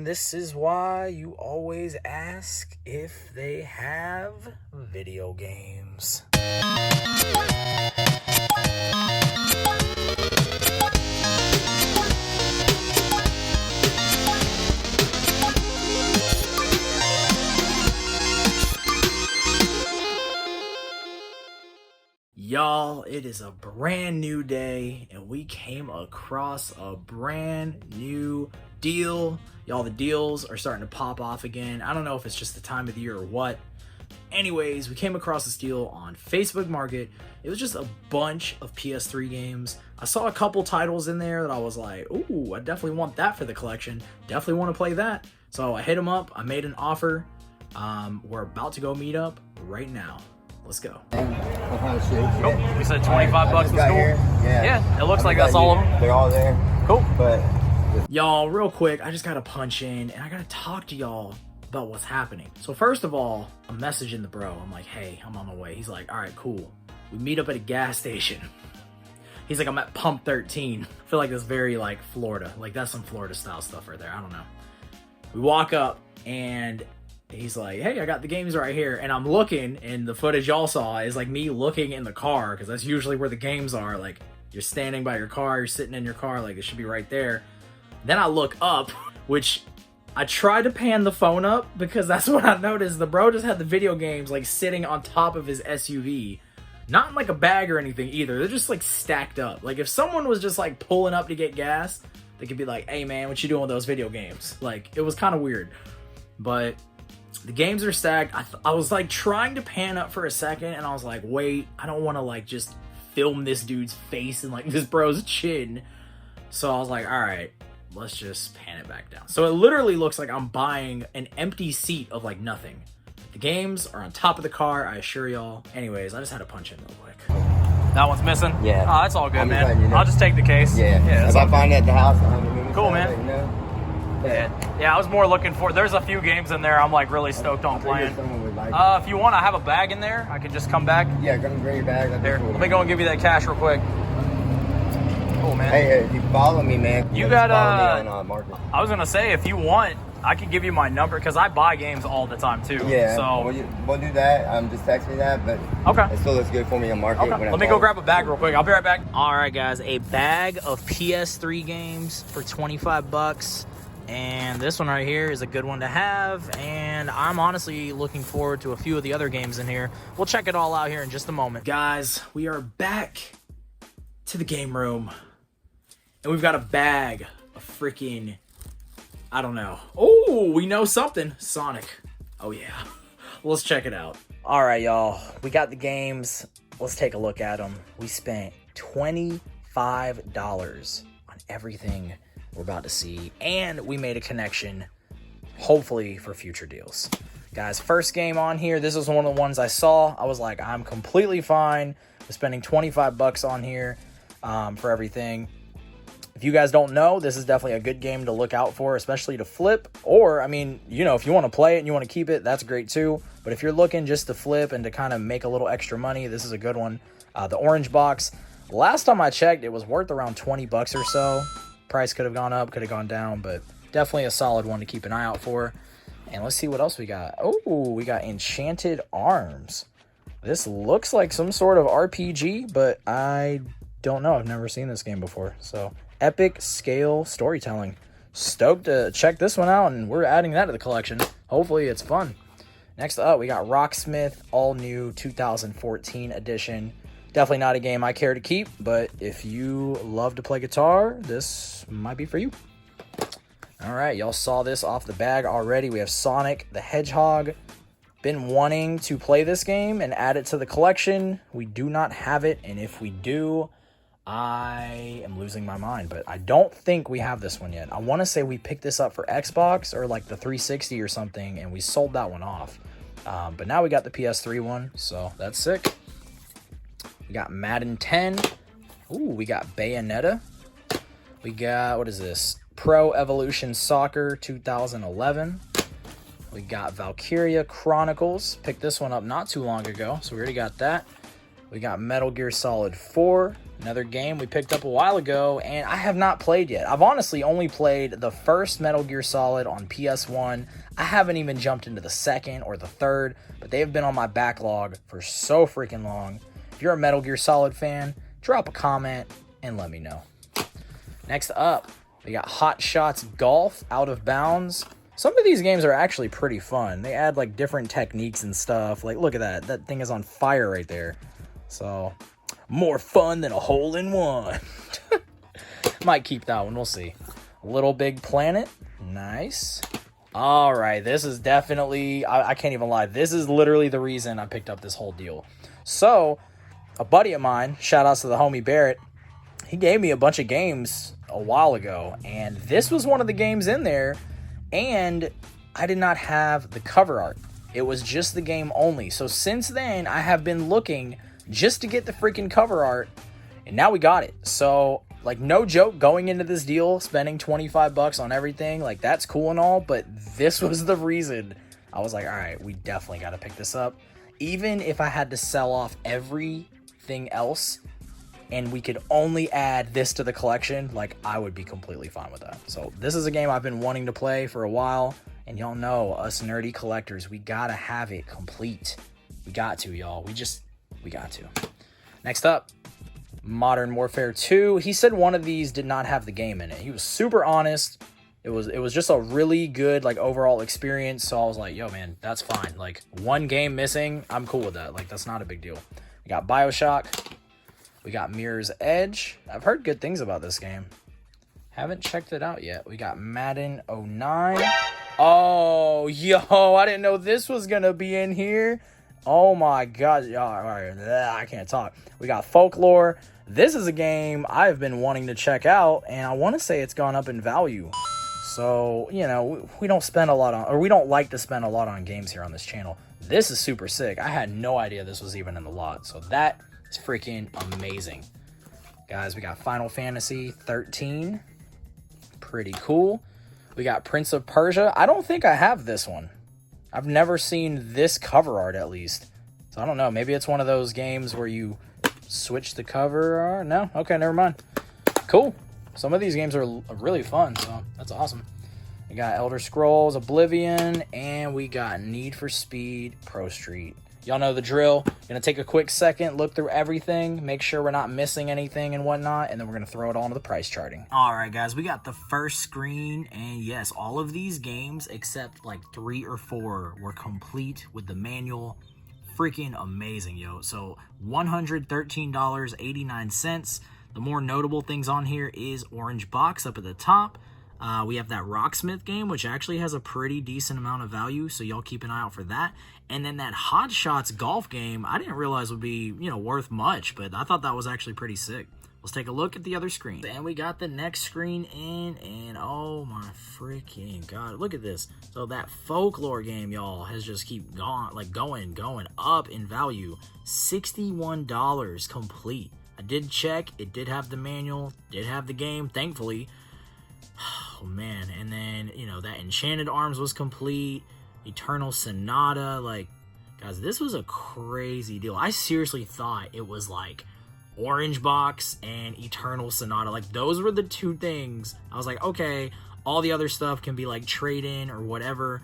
this is why you always ask if they have video games. Y'all, it is a brand new day and we came across a brand new deal. Y'all, the deals are starting to pop off again. I don't know if it's just the time of the year or what. Anyways, we came across this deal on Facebook Market. It was just a bunch of PS3 games. I saw a couple titles in there that I was like, ooh, I definitely want that for the collection. Definitely want to play that. So I hit him up. I made an offer. We're about to go meet up right now. Let's go. What kind of shit? Cool. We said 25 bucks was cool. Yeah, it looks like that's all of them. They're all there. Cool. But y'all, real quick, I just gotta punch in and I gotta talk to y'all about what's happening. So first of all, I'm messaging the bro. I'm like, hey, I'm on my way. He's like, all right, cool. We meet up at a gas station. He's like, I'm at pump 13. I feel like that's very like Florida. Like that's some Florida style stuff right there. I don't know. We walk up and he's like, hey, I got the games right here. And I'm looking, and the footage y'all saw is like me looking in the car, because that's usually where the games are. Like, you're standing by your car, you're sitting in your car, like it should be right there. Then I look up, which I tried to pan the phone up because that's what I noticed. The bro just had the video games like sitting on top of his SUV. Not in like a bag or anything either. They're just like stacked up. Like if someone was just like pulling up to get gas, they could be like, hey man, what you doing with those video games? Like, it was kind of weird. But the games are stacked. I was like trying to pan up for a second and I was like, wait, I don't want to like just film this dude's face and like this bro's chin. So I was like, all right, let's just pan it back down. So it literally looks like I'm buying an empty seat of like nothing. The games are on top of the car, I assure y'all. Anyways, I just had to punch in real quick. That one's missing? Yeah. Oh, that's all good, man. Letting you know. I'll just take the case. Yeah. If I find it at the house, I'll have a movie. Cool, man. You know? Yeah, I was more looking for, there's a few games in there I'm like really stoked on playing. If you want, I have a bag in there. I can just come back. Yeah, come bring your bag. Here, let me go and give you that cash real quick. Cool, man. Hey, if you follow me, man. You got, follow me on Market. I was going to say, if you want, I can give you my number, because I buy games all the time, too. Yeah, so we'll do that. Just text me that, but okay. It still looks good for me on Market. Okay. Let me go grab a bag real quick. I'll be right back. All right, guys, a bag of PS3 games for 25 bucks. And this one right here is a good one to have, and I'm honestly looking forward to a few of the other games in here. We'll check it all out here in just a moment. Guys, we are back to the game room, and we've got a bag of freaking, I don't know. Oh, we know something. Sonic. Oh, yeah. Let's check it out. All right, y'all. We got the games. Let's take a look at them. We spent $25 on everything we're about to see, and we made a connection, hopefully for future deals. Guys, first game on here, this was one of the ones I saw. I was like, I'm completely fine with spending 25 bucks on here for everything. If you guys don't know, this is definitely a good game to look out for, especially to flip, or I mean, you know, if you want to play it and you want to keep it, that's great too. But if you're looking just to flip and to kind of make a little extra money, this is a good one. The orange box, last time I checked, it was worth around 20 bucks or so. Price could have gone up, could have gone down, but definitely a solid one to keep an eye out for. And let's see what else we got. Oh, we got Enchanted Arms. This looks like some sort of RPG, but I don't know. I've never seen this game before. So, epic scale storytelling. Stoked to check this one out, and we're adding that to the collection. Hopefully it's fun. Next up, we got Rocksmith, all new 2014 edition. Definitely not a game I care to keep, but if you love to play guitar, this might be for you. All right, y'all saw this off the bag already. We have Sonic the Hedgehog. Been wanting to play this game and add it to the collection. We do not have it, and if we do, I am losing my mind, but I don't think we have this one yet. I want to say we picked this up for Xbox or like the 360 or something, and we sold that one off. But now we got the PS3 one, so that's sick. We got Madden 10. Ooh, we got Bayonetta. We got, what is this? Pro Evolution Soccer 2011. We got Valkyria Chronicles. Picked this one up not too long ago, so we already got that. We got Metal Gear Solid 4. Another game we picked up a while ago, and I have not played yet. I've honestly only played the first Metal Gear Solid on PS1. I haven't even jumped into the second or the third, but they have been on my backlog for so freaking long. If you're a Metal Gear Solid fan, drop a comment and let me know. Next up, we got Hot Shots Golf Out of Bounds. Some of these games are actually pretty fun. They add like different techniques and stuff. Like, look at that. That thing is on fire right there. So, more fun than a hole-in-one. Might keep that one. We'll see. Little Big Planet. Nice. All right. This is definitely, I can't even lie. This is literally the reason I picked up this whole deal. So, a buddy of mine, shout outs to the homie Barrett, he gave me a bunch of games a while ago. And this was one of the games in there. And I did not have the cover art. It was just the game only. So since then, I have been looking just to get the freaking cover art. And now we got it. So, like, no joke, going into this deal, spending $25 on everything, like, that's cool and all. But this was the reason I was like, all right, we definitely got to pick this up. Even if I had to sell off everything else and we could only add this to the collection, like, I would be completely fine with that. So this is a game I've been wanting to play for a while, and y'all know, us nerdy collectors, we gotta have it complete. We got to, y'all. We got to. Next up, Modern Warfare 2. He said one of these did not have the game in it. He was super honest. It was just a really good, like, overall experience, so I was like, yo, man, that's fine. Like, one game missing, I'm cool with that. Like, that's not a big deal. We got BioShock. We got Mirror's Edge. I've heard good things about this game. Haven't checked it out yet. We got Madden 09. Oh, yo, I didn't know this was going to be in here. Oh, my God. All right, I can't talk. We got Folklore. This is a game I've been wanting to check out, and I want to say it's gone up in value. So, you know, we don't spend a lot on, or we don't like to spend a lot on games here on this channel. This is super sick. I had no idea this was even in the lot. So that... it's freaking amazing. Guys, we got Final Fantasy 13. Pretty cool. We got Prince of Persia. I don't think I have this one. I've never seen this cover art, at least. So I don't know. Maybe it's one of those games where you switch the cover art. No? Okay, never mind. Cool. Some of these games are really fun, so that's awesome. We got Elder Scrolls Oblivion, and we got Need for Speed Pro Street. Y'all know the drill. Gonna take a quick second, look through everything, make sure we're not missing anything and whatnot, and then we're gonna throw it all into the price charting. All right, guys, we got the first screen, and yes, all of these games, except like 3 or 4, were complete with the manual. Freaking amazing, yo. So $113.89. The more notable things on here is Orange Box up at the top. We have that Rocksmith game, which actually has a pretty decent amount of value, so y'all keep an eye out for that. And then that Hot Shots golf game, I didn't realize would be, you know, worth much, but I thought that was actually pretty sick. Let's take a look at the other screen. And we got the next screen in, and oh my freaking God, look at this. So that Folklore game, y'all, has just keep going up in value. $61 complete. I did check, it did have the manual, did have the game, thankfully. Oh man, and then, you know, that Enchanted Arms was complete. Eternal Sonata, like, guys, this was a crazy deal. I seriously thought it was like Orange Box and Eternal Sonata. Like, those were the 2 things. I was like, okay, all the other stuff can be like trade-in or whatever.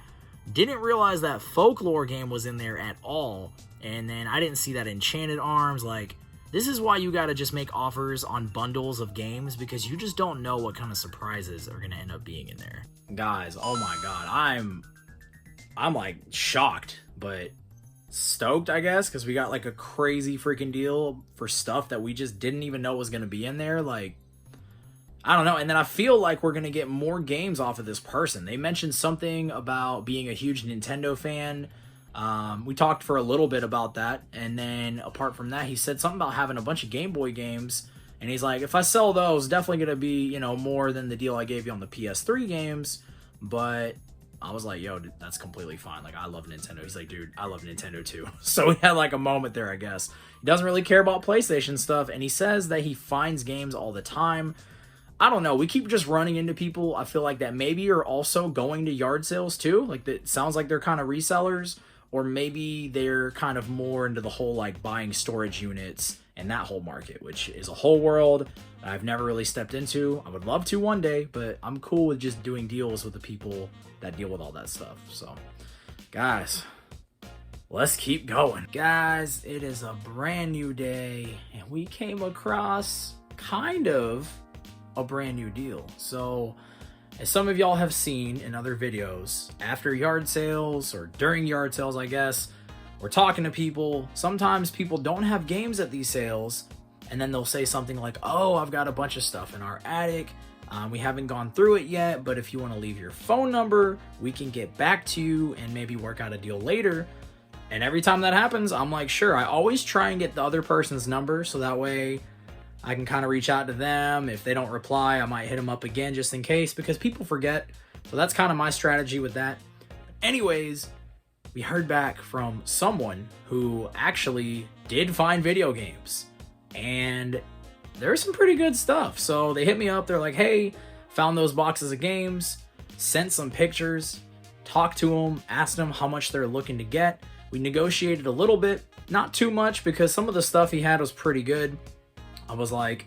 Didn't realize that Folklore game was in there at all. And then I didn't see that Enchanted Arms. Like, this is why you gotta just make offers on bundles of games, because you just don't know what kind of surprises are gonna end up being in there. Guys, oh my God, I'm like shocked, but stoked, I guess, because we got like a crazy freaking deal for stuff that we just didn't even know was gonna be in there. Like, I don't know. And then I feel like we're gonna get more games off of this person. They mentioned something about being a huge Nintendo fan. We talked for a little bit about that, and then apart from that, he said something about having a bunch of Game Boy games, and he's like, if I sell those, definitely gonna be, you know, more than the deal I gave you on the PS3 games. But I was like, yo, dude, that's completely fine. Like, I love Nintendo. He's like, dude, I love Nintendo too. So we had like a moment there, I guess. He doesn't really care about PlayStation stuff, and he says that he finds games all the time. I don't know. We keep just running into people, I feel like, that maybe are also going to yard sales too. Like, that sounds like they're kind of resellers, or maybe they're kind of more into the whole like buying storage units and that whole market, which is a whole world that I've never really stepped into. I would love to one day, but I'm cool with just doing deals with the people that deal with all that stuff. So, guys, let's keep going. Guys, it is a brand new day, and we came across kind of a brand new deal. So, as some of y'all have seen in other videos, after yard sales, or during yard sales, I guess, we're talking to people. Sometimes people don't have games at these sales, and then they'll say something like, oh, I've got a bunch of stuff in our attic. We haven't gone through it yet, but if you want to leave your phone number, we can get back to you and maybe work out a deal later. And every time that happens, I'm like, sure. I always try and get the other person's number, so that way I can kind of reach out to them. If they don't reply, I might hit them up again just in case, because people forget. So that's kind of my strategy with that. Anyways, we heard back from someone who actually did find video games, and there's some pretty good stuff. So they hit me up. They're like, hey, found those boxes of games, sent some pictures, talked to them, asked them how much they're looking to get. We negotiated a little bit, not too much, because some of the stuff he had was pretty good. I was like,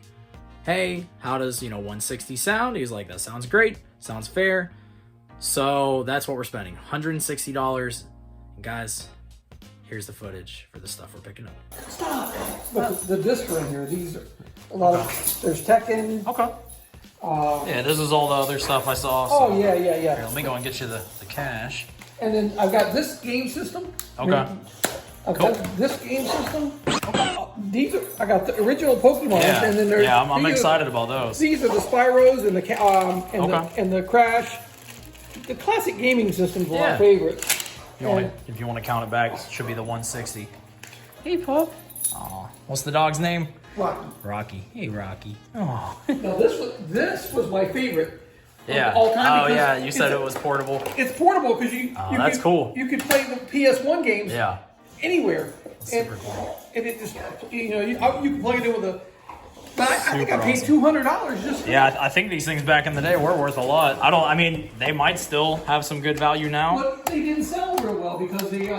hey, how does, 160 sound? He's like, that sounds great. Sounds fair. So that's what we're spending, $160. And guys, here's the footage for the stuff we're picking up. Stop. But the discs are in here. These are a lot of, there's Tekken. Okay. Yeah, this is all the other stuff I saw. So. Oh, yeah. Here, let me go and get you the cash. And then I've got this game system. Okay. I've got this game system. Okay. I got the original Pokemon. Yeah, and then there's, I'm excited about those. These are the Spyros and the Crash. The classic gaming systems were our favorites. If you want to count it back, it should be the 160. Hey, Pop. Aw, what's the dog's name? Rocky. Rocky. Hey, Rocky. Oh. Now this was my favorite. Yeah. Of all time. Oh yeah, you said it was portable. It's portable because that's cool. You could play the PS1 games. Yeah. Anywhere. That's super cool. And it just, you can plug it in with a. But I think I paid $200 just. Yeah, I think these things back in the day were worth a lot. I mean, they might still have some good value now. But they didn't sell real well because they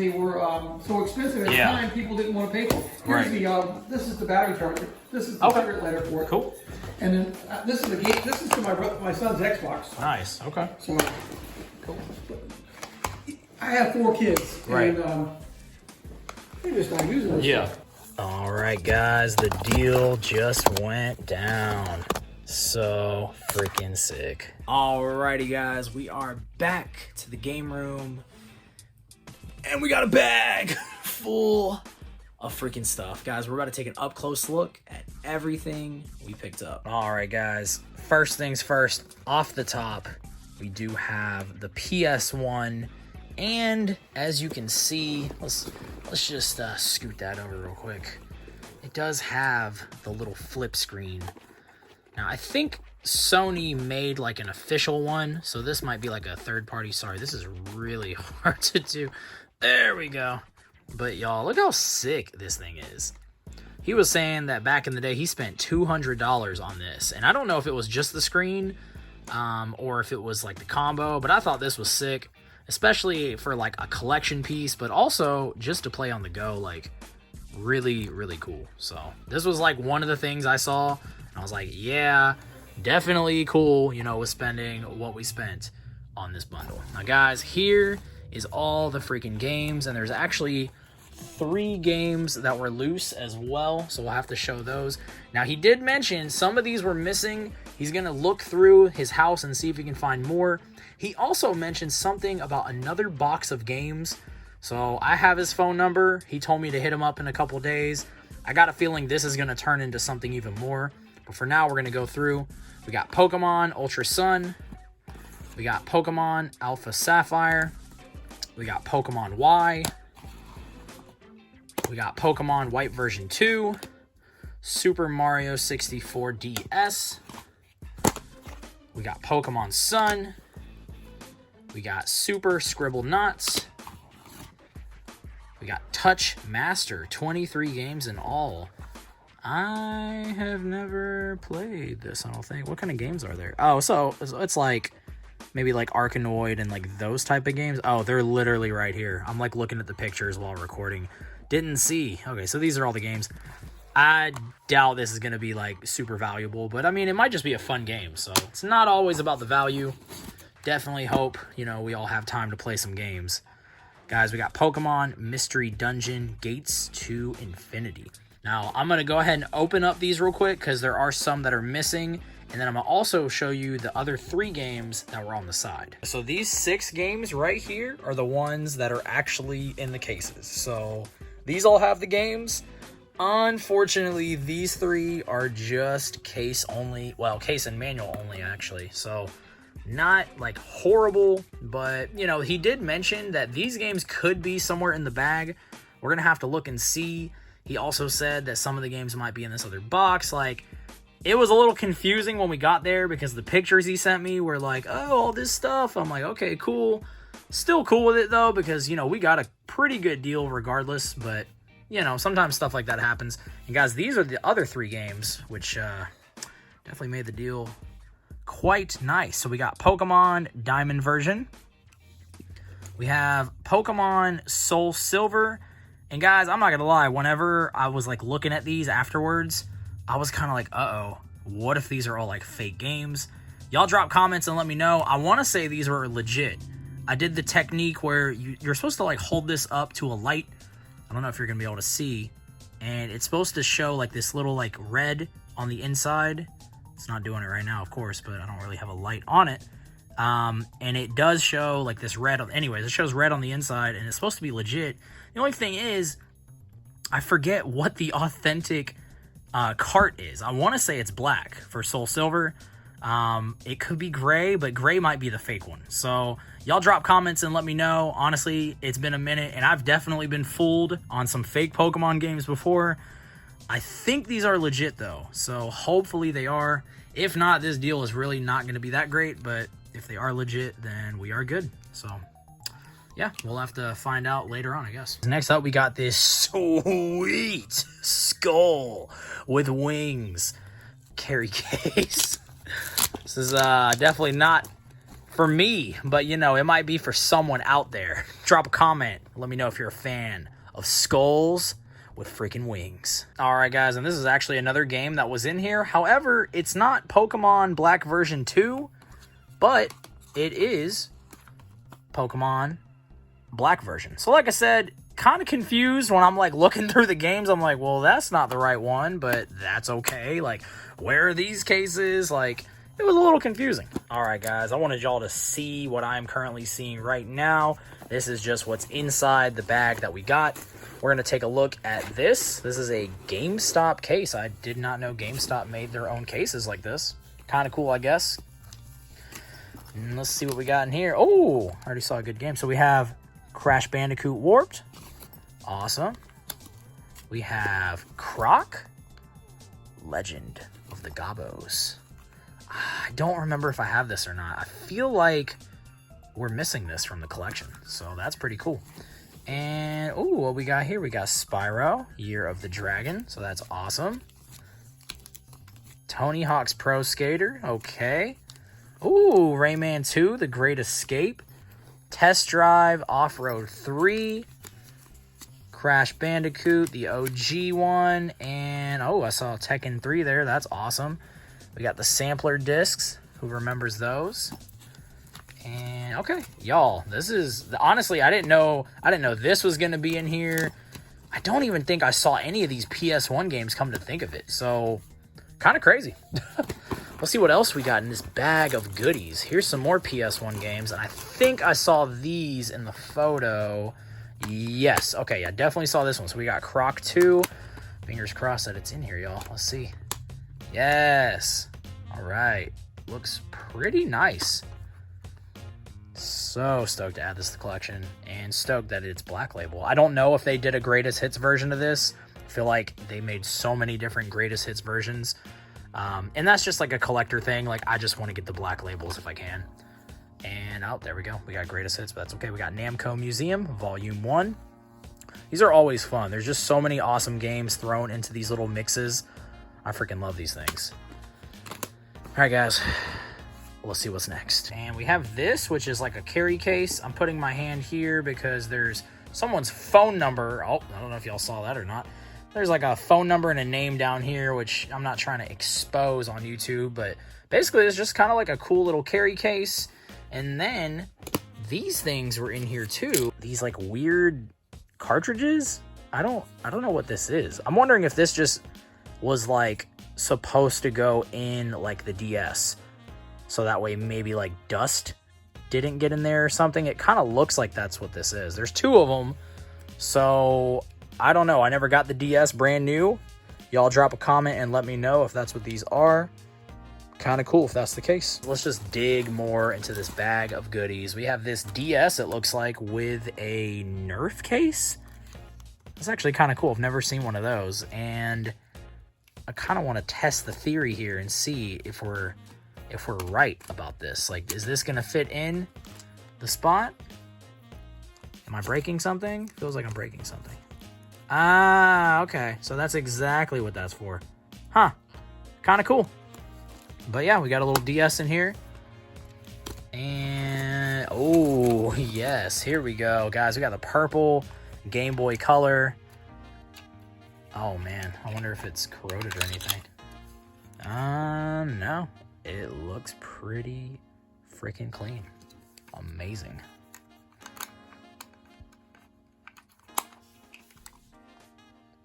were so expensive at the time. People didn't want to pay for it. Here's this is the battery charger. This is the secret letter for it. Cool. And then this is the game. This is to my son's Xbox. Nice. Okay. So cool. I have 4 kids. Right. And they're just not using this. Yeah. All right, guys, the deal just went down. So freaking sick. Alrighty, guys, we are back to the game room, and we got a bag full of freaking stuff. Guys, we're about to take an up-close look at everything we picked up. All right, guys, first things first, off the top, we do have the PS1. And as you can see, let's just scoot that over real quick. It does have the little flip screen. Now, I think Sony made like an official one, so this might be like a third party. Sorry, this is really hard to do. There we go. But y'all, look how sick this thing is. He was saying that back in the day, he spent $200 on this. And I don't know if it was just the screen or if it was like the combo, but I thought this was sick. Especially for like a collection piece, but also just to play on the go, like really, really cool. So this was like one of the things I saw, and I was like, yeah, definitely cool, with spending what we spent on this bundle. Now guys, here is all the freaking games, and there's actually 3 games that were loose as well, so we'll have to show those. Now he did mention some of these were missing. He's gonna look through his house and see if he can find more. He also mentioned something about another box of games. So I have his phone number. He told me to hit him up in a couple days. I got a feeling this is going to turn into something even more. But for now, we're going to go through. We got Pokemon Ultra Sun. We got Pokemon Alpha Sapphire. We got Pokemon Y. We got Pokemon White version 2. Super Mario 64 DS. We got Pokemon Sun. We got Super Scribble Knots. We got Touch Master, 23 games in all. I have never played this, I don't think. What kind of games are there? Oh, so it's like maybe like Arkanoid and like those type of games. Oh, they're literally right here. I'm like looking at the pictures while recording. Didn't see. Okay, so these are all the games. I doubt this is going to be, like, super valuable. But, I mean, it might just be a fun game. So, it's not always about the value. Definitely hope, you know, we all have time to play some games. Guys, we got Pokemon Mystery Dungeon Gates to Infinity. Now, I'm going to go ahead and open up these real quick because there are some that are missing. And then I'm going to also show you the other 3 games that were on the side. So these 6 games right here are the ones that are actually in the cases. So these all have the games. Unfortunately, these 3 are just case only. Well, case and manual only, actually. So not like horrible, but you know, he did mention that these games could be somewhere in the bag. We're going to have to look and see. He also said that some of the games might be in this other box. Like, it was a little confusing when we got there because the pictures he sent me were like, oh, all this stuff. I'm like, okay, cool. Still cool with it, though, because, you know, we got a pretty good deal regardless. But, you know, sometimes stuff like that happens. And, guys, these are the other 3 games, which definitely made the deal quite nice. So we got Pokemon Diamond version. We have Pokemon Soul Silver. And, guys, I'm not going to lie. Whenever I was, like, looking at these afterwards, I was kind of like, uh-oh, what if these are all, like, fake games? Y'all drop comments and let me know. I want to say these were legit. I did the technique where you're supposed to, like, hold this up to a light. I don't know if you're going to be able to see. And it's supposed to show, like, this little, like, red on the inside. It's not doing it right now, of course, but I don't really have a light on it. And it does show, like, this red. Anyways, it shows red on the inside, and it's supposed to be legit. The only thing is, I forget what the authentic cart is. I want to say it's black for Soul Silver. It could be gray, but gray might be the fake one. So y'all drop comments and let me know. Honestly, it's been a minute, and I've definitely been fooled on some fake Pokemon games before. I think these are legit, though, so hopefully they are. If not, this deal is really not going to be that great, but if they are legit, then we are good. So yeah, we'll have to find out later on, I guess. Next up, we got this sweet skull with wings carry case. This is definitely not for me, but, you know, it might be for someone out there. Drop a comment. Let me know if you're a fan of skulls with freaking wings. All right, guys, and this is actually another game that was in here. However, it's not Pokemon Black version 2, but it is Pokemon Black version. So like I said, kind of confused when I'm like looking through the games. I'm like, well, that's not the right one, but that's okay. Like, where are these cases? Like, it was a little confusing. All right, guys, I wanted y'all to see what I'm currently seeing right now. This is just what's inside the bag that we got. We're going to take a look at this. This is a GameStop case. I did not know GameStop made their own cases like this. Kind of cool, I guess. And let's see what we got in here. Oh, I already saw a good game. So we have Crash Bandicoot Warped. Awesome. We have Croc, Legend of the Gobos. I don't remember if I have this or not. I feel like we're missing this from the collection, so that's pretty cool. And, oh, what we got here? We got Spyro, Year of the Dragon, so that's awesome. Tony Hawk's Pro Skater, okay. Ooh, Rayman 2, The Great Escape. Test Drive, Off-Road 3. Crash Bandicoot, the OG one. And, oh, I saw Tekken 3 there. That's awesome. We got the sampler discs. Who remembers those? And, okay, y'all, this is, honestly, I didn't know this was going to be in here. I don't even think I saw any of these PS1 games, come to think of it. So, kind of crazy. Let's see what else we got in this bag of goodies. Here's some more PS1 games, and I think I saw these in the photo. Yes, okay, yeah, definitely saw this one. So we got Croc 2. Fingers crossed that it's in here, y'all. Let's see. Yes. All right. Looks pretty nice. So stoked to add this to the collection, and stoked that it's Black Label. I don't know if they did a greatest hits version of this. I feel like they made so many different greatest hits versions. And that's just like a collector thing. Like, I just want to get the Black Labels if I can. And, oh, there we go. We got greatest hits, but that's okay. We got Namco Museum, Volume 1. These are always fun. There's just so many awesome games thrown into these little mixes. I freaking love these things. All right, guys. Let's see what's next. And we have this, which is like a carry case. I'm putting my hand here because there's someone's phone number. Oh, I don't know if y'all saw that or not. There's like a phone number and a name down here, which I'm not trying to expose on YouTube, but basically it's just kind of like a cool little carry case. And then these things were in here too. These like weird cartridges. I don't know what this is. I'm wondering if this just was like supposed to go in like the DS, so that way maybe like dust didn't get in there or something. It kind of looks like that's what this is. There's two of them, so I don't know. I never got the DS brand new. Y'all drop a comment and let me know if that's what these are. Kind of cool if that's the case. Let's just dig more into this bag of goodies. We have this DS, it looks like, with a Nerf case. It's actually kind of cool. I've never seen one of those, and I kind of want to test the theory here and see if we're right about this. Like, is this gonna fit in the spot? Am I breaking something? Feels like I'm breaking something. Ah, okay. So that's exactly what that's for. Huh. Kind of cool. But yeah, we got a little DS in here. And oh yes, here we go, guys. We got the purple Game Boy Color. Oh man, I wonder if it's corroded or anything. No, it looks pretty freaking clean. Amazing.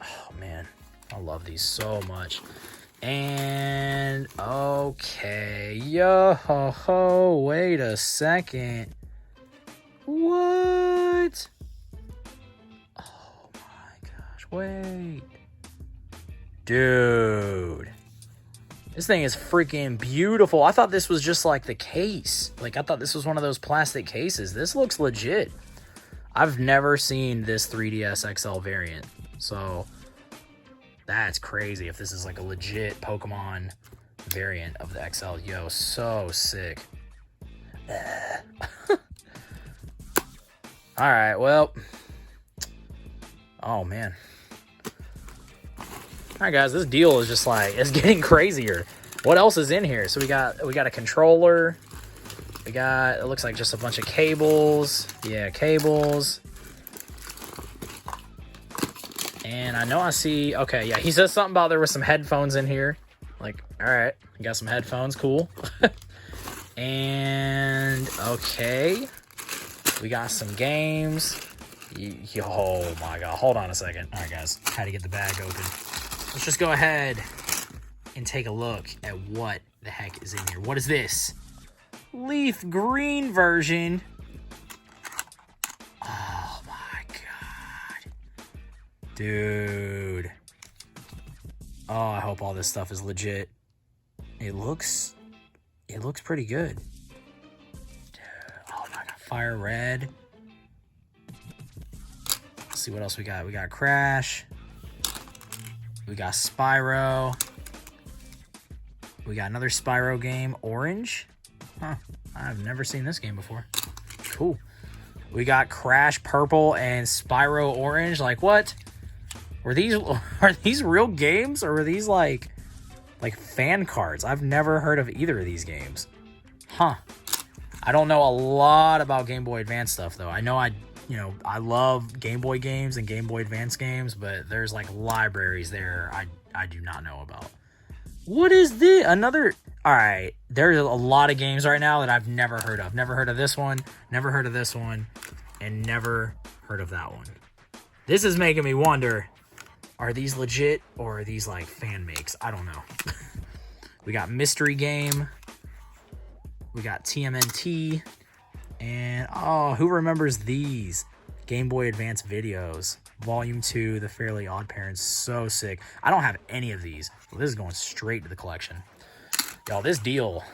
Oh man, I love these so much. And okay, yo, wait a second. What? Oh my gosh, wait. Dude. This thing is freaking beautiful. I thought this was just like the case. Like, I thought this was one of those plastic cases. This looks legit. I've never seen this 3DS XL variant. So, that's crazy if this is like a legit Pokemon variant of the XL. Yo, so sick. Alright, well. Oh, man. Alright, guys, this deal is just like, it's getting crazier. What else is in here? So we got a controller. We got, it looks like just a bunch of cables. Yeah, cables. And I know I see, okay, yeah, he says something about there was some headphones in here. Like, alright, we got some headphones, cool. And, okay, we got some games. Oh my god, hold on a second. Alright, guys, had to get the bag open. Let's just go ahead and take a look at what the heck is in here. What is this? Leaf green version. Oh my god. Dude. Oh, I hope all this stuff is legit. It looks pretty good. Dude, oh my god, fire red. Let's see what else we got. We got Crash. We got Spyro. We got another Spyro game, Orange. Huh, I've never seen this game before. Cool. We got Crash Purple and Spyro Orange. Like, what? Are these real games, or are these like fan cards? I've never heard of either of these games. Huh. I don't know a lot about Game Boy Advance stuff, though. I know I love Game Boy games and Game Boy Advance games, but there's like libraries there I do not know about. What is this? Another... Alright, there's a lot of games right now that I've never heard of. Never heard of this one, never heard of this one, and never heard of that one. This is making me wonder, are these legit or are these like fan makes? I don't know. We got Mystery Game. We got TMNT. And, oh, who remembers these? Game Boy Advance videos. Volume 2, The Fairly Odd Parents. So sick. I don't have any of these. So this is going straight to the collection. Y'all, this deal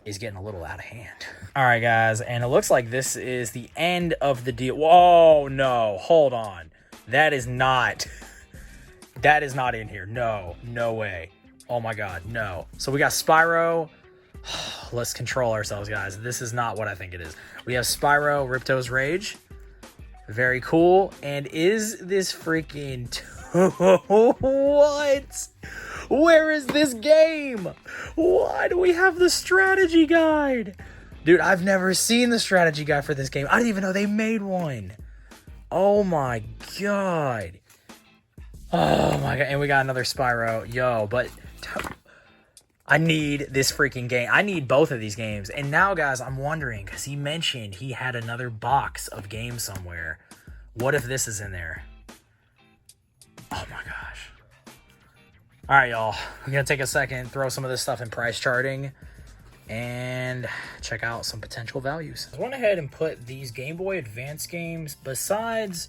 is getting a little out of hand. All right, guys. And it looks like this is the end of the deal. Whoa, no. Hold on. That is not in here. No. No way. Oh, my God. No. So we got Spyro. Let's control ourselves, guys. This is not what I think it is. We have Spyro Ripto's Rage. Very cool. And is this freaking... What? Where is this game? Why do we have the strategy guide? Dude, I've never seen the strategy guide for this game. I didn't even know they made one. Oh my god. Oh my god. And we got another Spyro. Yo, but I need this freaking game. I need both of these games. And now, guys, I'm wondering, because he mentioned he had another box of games somewhere. What if this is in there? Oh my gosh. All right, y'all. I'm going to take a second, throw some of this stuff in price charting, and check out some potential values. I went ahead and put these Game Boy Advance games besides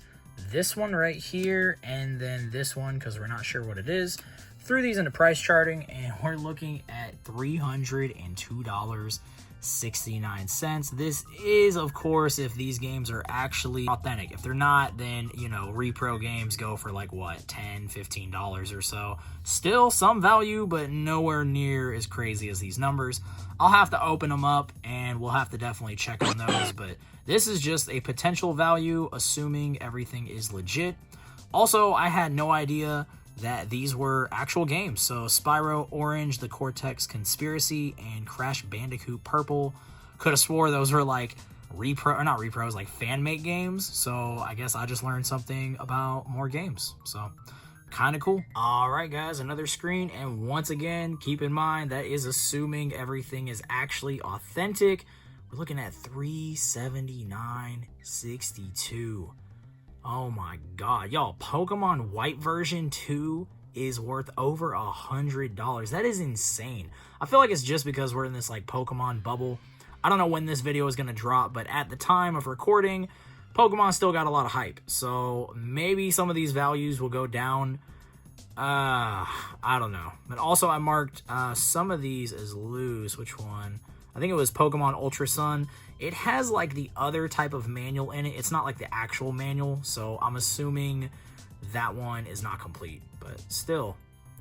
this one right here and then this one, because we're not sure what it is. Threw these into price charting, and we're looking at $302.69. This is, of course, if these games are actually authentic. If they're not, then, you know, repro games go for like, what, $10, $15 or so. Still some value, but nowhere near as crazy as these numbers. I'll have to open them up, and we'll have to definitely check on those, but this is just a potential value, assuming everything is legit. Also, I had no idea that these were actual games. So Spyro Orange, The Cortex Conspiracy, and Crash Bandicoot Purple. Could have swore those were like not repros, like fan-made games. So I guess I just learned something about more games. So kind of cool. All right, guys, another screen. And once again, keep in mind that is assuming everything is actually authentic. We're looking at $379.62. Oh my god, y'all, Pokemon White version 2 is worth over $100. That is insane. I feel like it's just because we're in this like Pokemon bubble. I don't know when this video is going to drop, but at the time of recording, Pokemon still got a lot of hype. So maybe some of these values will go down. I don't know. But also I marked some of these as loose. Which one? I think it was Pokemon Ultra Sun. It has like the other type of manual in it. It's not like the actual manual, so I'm assuming that one is not complete, but still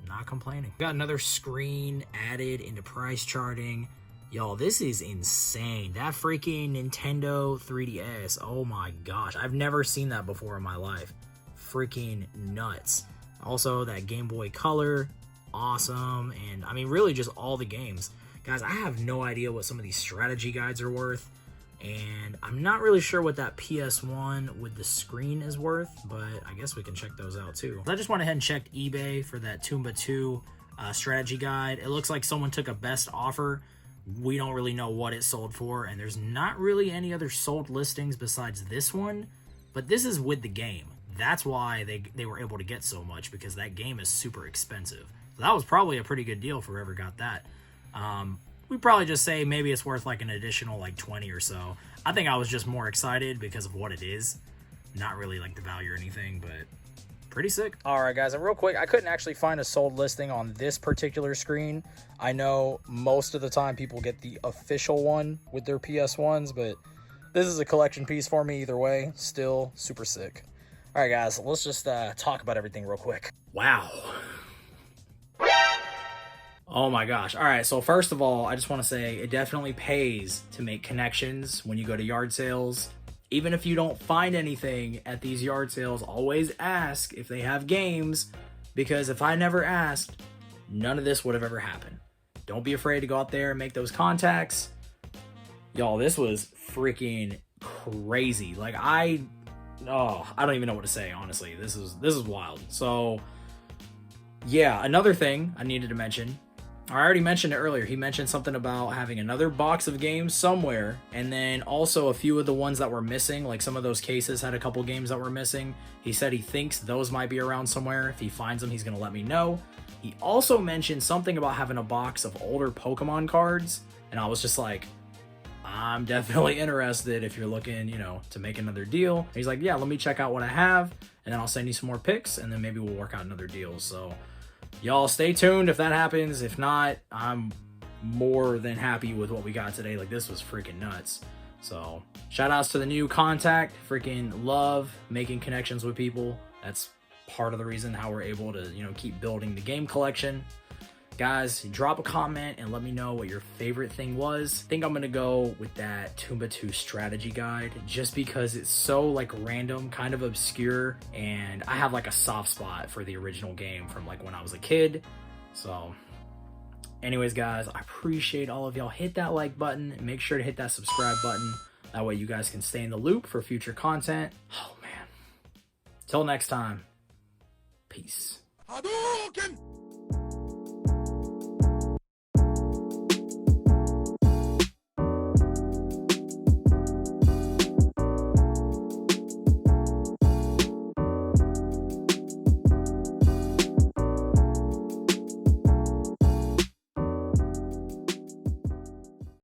not complaining. Got another screen added into price charting. Y'all, this is insane. That freaking Nintendo 3DS. Oh my gosh. I've never seen that before in my life. Freaking nuts. Also, that Game Boy Color. Awesome. And I mean, really just all the games. Guys, I have no idea what some of these strategy guides are worth. And I'm not really sure what that PS1 with the screen is worth, but I guess we can check those out too. I just went ahead and checked eBay for that Tomba 2 strategy guide. It looks like someone took a best offer. We don't really know what it sold for, and there's not really any other sold listings besides this one, but this is with the game. That's why they were able to get so much, because that game is super expensive. So that was probably a pretty good deal for whoever got that. We'd probably just say maybe it's worth like an additional like 20 or so. I think I was just more excited because of what it is. Not really like the value or anything, but pretty sick. All right, guys, and real quick, I couldn't actually find a sold listing on this particular screen. I know most of the time people get the official one with their PS1s, but this is a collection piece for me either way. Still super sick. All right, guys, let's just talk about everything real quick. Wow. Oh my gosh. All right, so first of all, I just want to say it definitely pays to make connections when you go to yard sales. Even if you don't find anything at these yard sales, always ask if they have games, because if I never asked, none of this would have ever happened. Don't be afraid to go out there and make those contacts. Y'all, this was freaking crazy. Like I don't even know what to say, honestly. This is wild. So yeah, another thing I needed to mention. I already mentioned it earlier. He mentioned something about having another box of games somewhere, and then also a few of the ones that were missing, like some of those cases had a couple games that were missing. He said he thinks those might be around somewhere. If he finds them, he's going to let me know. He also mentioned something about having a box of older Pokemon cards, and I was just like, I'm definitely interested if you're looking, you know, to make another deal. And he's like, yeah, let me check out what I have, and then I'll send you some more pics, and then maybe we'll work out another deal. So y'all stay tuned if that happens. If not, I'm more than happy with what we got today. Like, this was freaking nuts. So shout outs to the new contact. Freaking love making connections with people. That's part of the reason how we're able to, you know, keep building the game collection. Guys, drop a comment and let me know what your favorite thing was. I think I'm gonna go with that Tomba 2 strategy guide, just because it's so like random, kind of obscure, and I have like a soft spot for the original game from like when I was a kid. So anyways, guys, I appreciate all of y'all. Hit that like button and make sure to hit that subscribe button. That way you guys can stay in the loop for future content. Oh man, Till next time, peace. Hadouken!